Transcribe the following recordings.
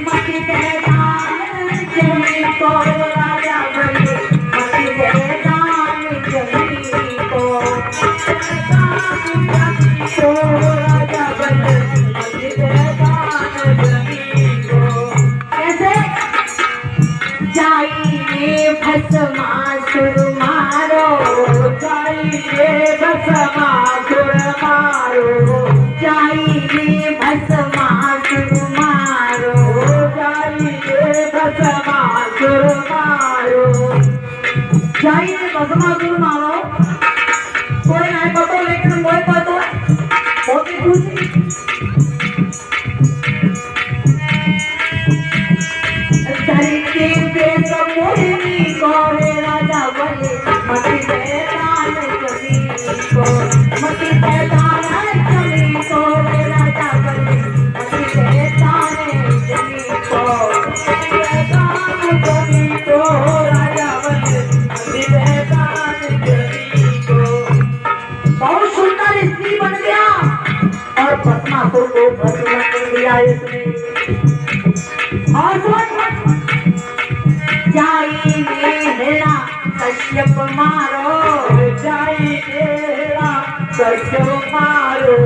मति दे दान जमी को राजा बने, मति दे दान जमी को, तो राजा बने, मति दे दान जमी को। कैसे? जाइए भस्मासुर मारो, जाइए भस्मासुर मारो, जाइए भस्मासुर मारो, जाइए भस्मासुर मारो, जाइए भस्मासुर मारो। कोई नहीं पतो लेकिन कोई पतो है होती दूसरी। मोहिनी को राजा बने, मति दे दान जमी को, मति दे दान जमी को राजा बने, मति दे दान जमी को, मति दे दान जमी को राजा बने, मति दे दान जमी को। बहुत सुंदर स्त्री बन गया और भस्मासुर को भस्म कर दिया इसने। और जाइए हेरा कश्यप मारो, जाइए हेरा कश्यप मारो,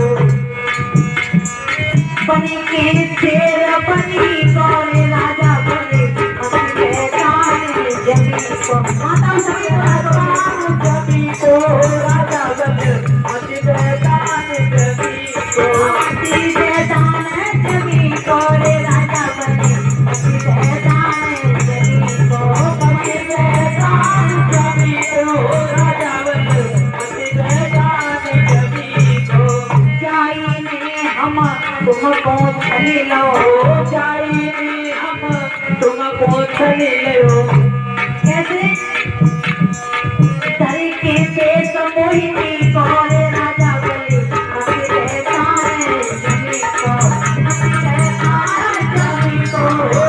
बनी के शेर बनी कौन राजा बने, मति दे दान जमी को। माता सभी भगवान जमी को राजा बने, मति दे दान जमी को, मति दे दान जमी को राजा बने, मति दे दान जमी को, मति दे दान जमी को राजा बने, मति दे दान जमी को। जाइए हम तुमको छली लो, जाइए हम तुमको छली लो। कैसे? दल के देश मोहिनी को राजा बने, मति दे दान जमी को, मति दे दान जमी को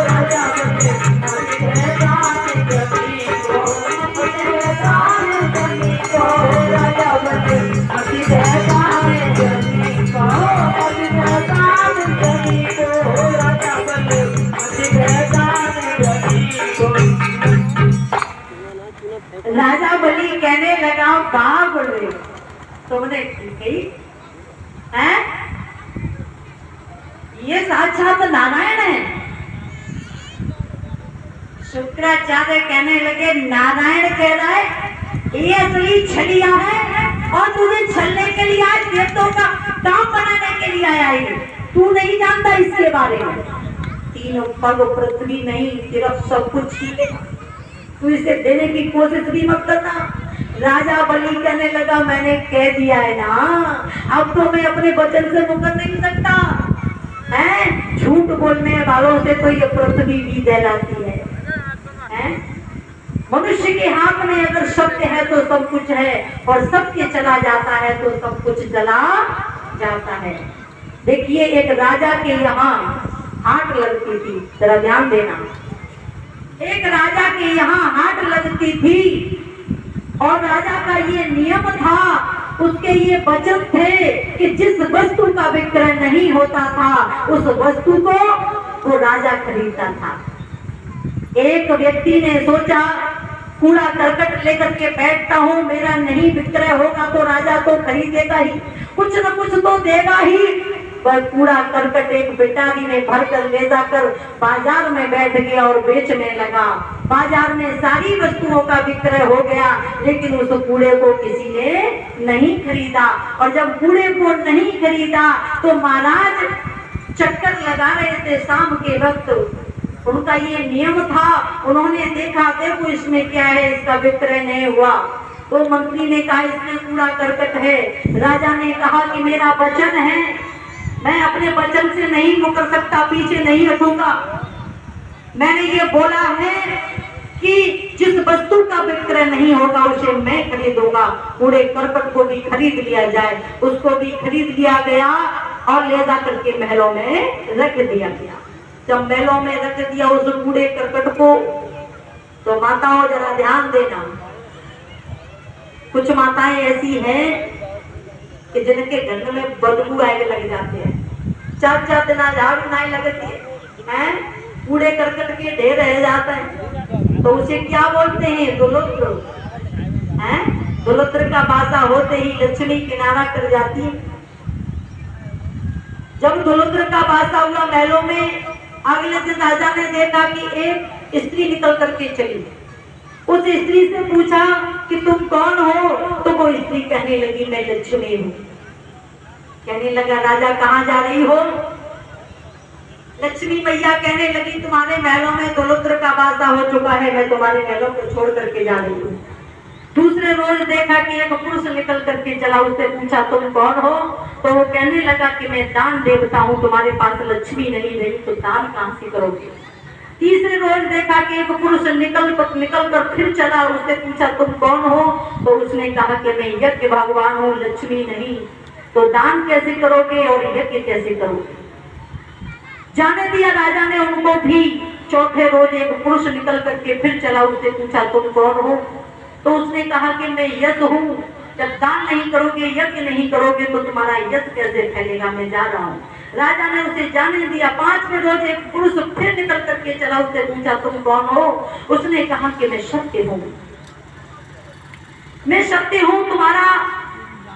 राजा बने, मति दे दान जमी को, मति दे दान जमी को राजा बने, मति दे दान जमी को, मति दे दान जमी को राजा बने, मति दे दान जमी को। राजा बलि कहने लगा, बाप रे तुमने कही हैं? ये साक्षात नारायण है। शुक्राचार्य कहने लगे, नारायण कह रहा है ये असली छलिया है और तुझे छलने के लिए आए, देवताओं का काम बनाने के लिए आया है। तू नहीं जानता इसके बारे में। तीनों पग पृथ्वी नहीं, सिर्फ सब कुछ ही है। तू इसे देने की कोशिश भी मत करना। राजा बलि कहने लगा, मैंने कह दिया है ना, अब तो मैं अपने वचन से मुकर नहीं सकता है। झूठ बोलने वालों से तो ये पृथ्वी भी जलाती है। मनुष्य के हाथ में अगर सत्य है तो सब कुछ है, और सत्य चला जाता है तो सब कुछ चला जाता है। देखिए, एक राजा के यहाँ हाट लगती थी, जरा ध्यान देना। एक राजा के यहाँ हाट लगती थी और राजा का ये नियम था, उसके ये वचन थे कि जिस वस्तु का विक्रय नहीं होता था उस वस्तु को वो राजा खरीदता था। एक व्यक्ति ने सोचा, कूड़ा करकट लेकर के बैठता हूँ, मेरा नहीं विक्रय होगा तो राजा तो खरीदेगा ही, कुछ न कुछ तो देगा ही। पर कूड़ा करकट एक बेटारी में भर कर ले जाकर बाजार में बैठ गया और बेचने लगा। बाजार में सारी वस्तुओं का विक्रय हो गया, लेकिन उस कूड़े को किसी ने नहीं खरीदा। और जब कूड़े को नहीं खरीदा तो महाराज चक्कर लगा रहे थे शाम के वक्त, उनका ये नियम था। उन्होंने देखा, देखो इसमें क्या है, इसका विक्रय नहीं हुआ। तो मंत्री ने कहा इसमें कूड़ा करकट है। राजा ने कहा कि मेरा वचन है, मैं अपने वचन से नहीं मुकर सकता, पीछे नहीं हटूंगा। मैंने ये बोला है कि जिस वस्तु का विक्रय नहीं होगा उसे मैं खरीदूंगा। कूड़े करकट को भी खरीद लिया जाए, उसको भी खरीद लिया गया और ले जा करके महलों में रख दिया गया। जब महलों में रख दिया उस कूड़े करकट को, तो माताओं जरा ध्यान देना, कुछ माताएं ऐसी हैं कि जिनके घर में बदबू आने लग जाते हैं, 4-4 दिन झाड़ू नहीं लगती है, कूड़े करकट के ढेर रह जाता है, तो उसे क्या बोलते हैं? दुलुत्र। हैं? दुलुत्र का बासा होते ही लक्ष्मी किनारा कर जाती है। जब दुलुत्र का बासा हुआ महलों में, अगले दिन राजा ने देखा कि एक स्त्री निकल करके चली। उस स्त्री से पूछा कि तुम कौन हो? तो वो स्त्री कहने लगी मैं लक्ष्मी हूँ। कहने लगा राजा कहाँ जा रही हो? लक्ष्मी मैया कहने लगी तुम्हारे महलों में दुलुत्र का बासा हो चुका है, मैं तुम्हारे महलों को छोड़ करके जा रही हूँ। दूसरे रोज देखा कि एक पुरुष निकल करके चला, उससे पूछा तुम कौन हो? तो वो कहने लगा कि मैं दान देवता हूँ, तुम्हारे पास लक्ष्मी नहीं रही तो दान कहाँ से करोगे? तीसरे रोज देखा कि एक पुरुष निकल कर फिर चला, उससे पूछा तुम कौन हो? तो उसने कहा कि मैं यज्ञ भगवान हूँ, लक्ष्मी नहीं, तो दान कैसे करोगे और यज्ञ कैसे करोगे? जाने दिया राजा ने उनको भी। चौथे रोज एक पुरुष निकल करके फिर चला, उससे पूछा तुम कौन हो? तो उसने कहा कि मैं यज्ञ हूँ, जब दान नहीं करोगे, यज्ञ नहीं करोगे तो तुम्हारा यज्ञ कैसे फैलेगा, मैं जा रहा हूँ। राजा ने उसे जाने दिया। पांचवें रोज एक पुरुष फिर निकल करके चला, उससे पूछा तुम कौन हो? उसने कहा कि मैं सत्य हूँ, मैं सत्य हूँ, तुम्हारा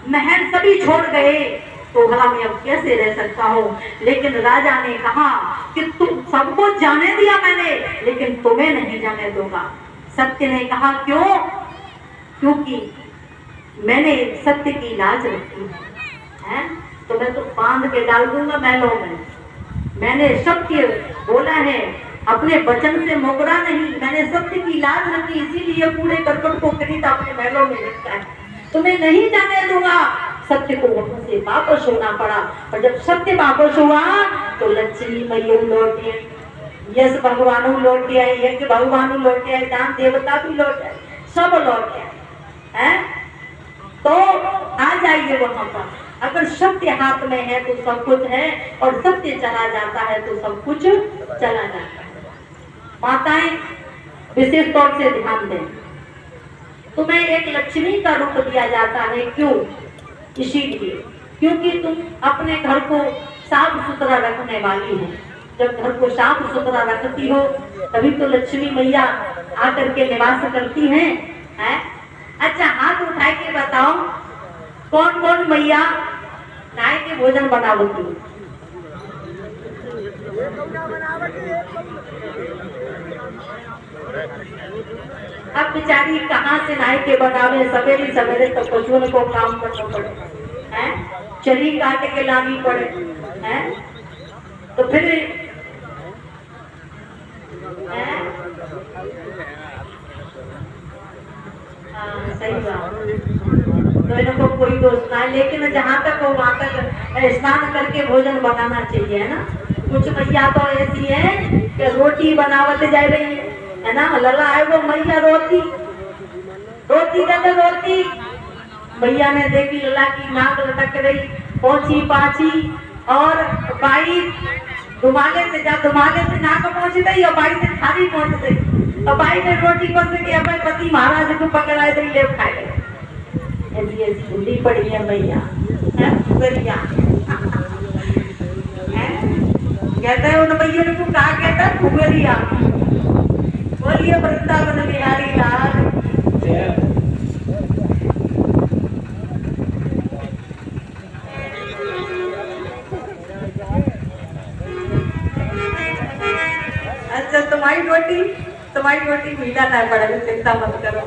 महल सभी छोड़ गए तो भला मैं अब कैसे रह सकता हूँ? लेकिन राजा ने कहा कि तुम सबको जाने दिया मैंने, लेकिन तुम्हें नहीं जाने दूंगा। सत्य ने कहा क्यों? क्योंकि मैंने सत्य की लाज रखी है, तो मैं तो बांध के डाल दूंगा महलों में। मैंने सत्य बोला है, अपने वचन से मुकरा नहीं, मैंने सत्य की लाज रखी, इसीलिए पूरे करकट को खरीदा अपने महलों में रखा है। तुम्हें नहीं जाने दूंगा। सत्य को वहां से वापस होना पड़ा, और जब सत्य वापस हुआ तो लक्ष्मी मैया लौट आए, यश भगवान लौट आए, यज्ञ भगवान लौट आए, दान देवता भी लौट आए, सब लौट आए हैं? तो आ जाइए वहां पर। अगर सत्य हाथ में है तो सब कुछ है, और सत्य चला जाता है तो सब कुछ चला जाता है। माताएं विशेष तौर से ध्यान दें, तुम्हें एक लक्ष्मी का रूप दिया जाता है। क्यों? इसीलिए क्योंकि तुम अपने घर को साफ सुथरा रखने वाली हो। जब घर को साफ सुथरा रखती हो तभी तो लक्ष्मी मैया आकर के निवास करती हैं, हैं? अच्छा, हाथ उठा के बताओ कौन कौन मैया गाय के भोजन बनावती हो? अब बेचारी कहाँ से नाई के बनावे, सवेरे सवेरे तो पशुओं को काम करना पड़े हैं, चरी काट के लानी पड़े हैं, तो फिर सही बात, तो इनको कोई दोष ना, लेकिन जहाँ तक हो वहाँ तक स्नान करके भोजन बनाना चाहिए, है ना। कुछ मैया तो ऐसी है कि रोटी बनावत जा रही है ना, लला है वो मैया रोटी रोटी कहते रोटी। मैया ने देखी लला की नाक लटक रही, पहुंची पाची और बाई धुमाले से नाक पहुंच गई और बाई से थाली पहुंच गई, और बाई ने रोटी पहुंच गई, अपने पति महाराज को पकड़ाए दी, ले खाए गए। ऐसी झूली पड़ी है मैया, कहते हैं उन मैया को कहा कहता है फुगरिया। बोलिए वृंदावन बिहारी लाल। अच्छा, तुम्हारी रोटी मीठा ना पड़ेगा, चिंता मत करो।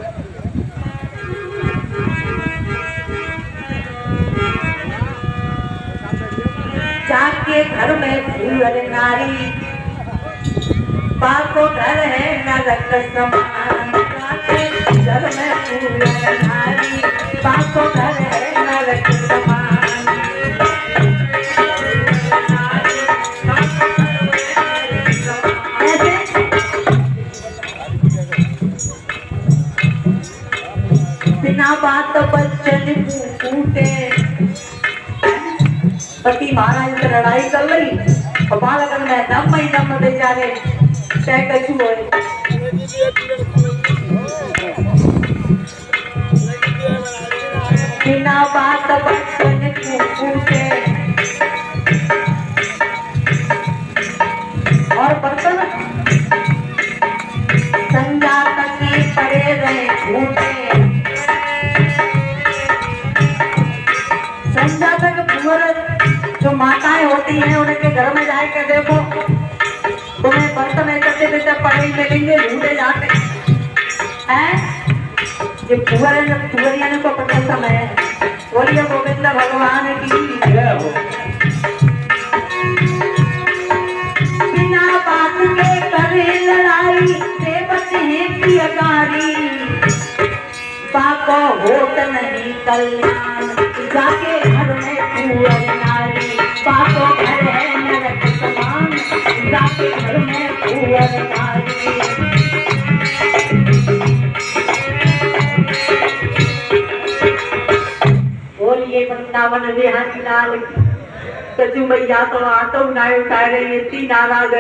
जाके घर में फूल नारी, बाको घर है नरक समान। जाके घर में फूल नारी, बाको घर है नरक समान। बिना बात बच्चन फूटे, पति महाराज से लड़ाई कर रही और बालक में दम ही दम बेचारे तय कछु हो। बिना बात बच्चन फूटे, और बर्तन तुम्हें बर्तन में करते बेटा पढ़े मिलेंगे ढूंढे जाते हैं। ये कुंवरिया ने को पता समय बोलिए गोविंद भगवान की जय हो। बिना बात के करे लड़ाई सेवक है की अगारी, बाको होत नहीं कल्याण जाके घर में कुंवर नारी, बाको घर है नरक समान जाके घर में कुंवर नारी। बोलिए वृंदावन बिहारी लाल की। कचू मैया तो आटो उठाए रही है, 3 आना गए।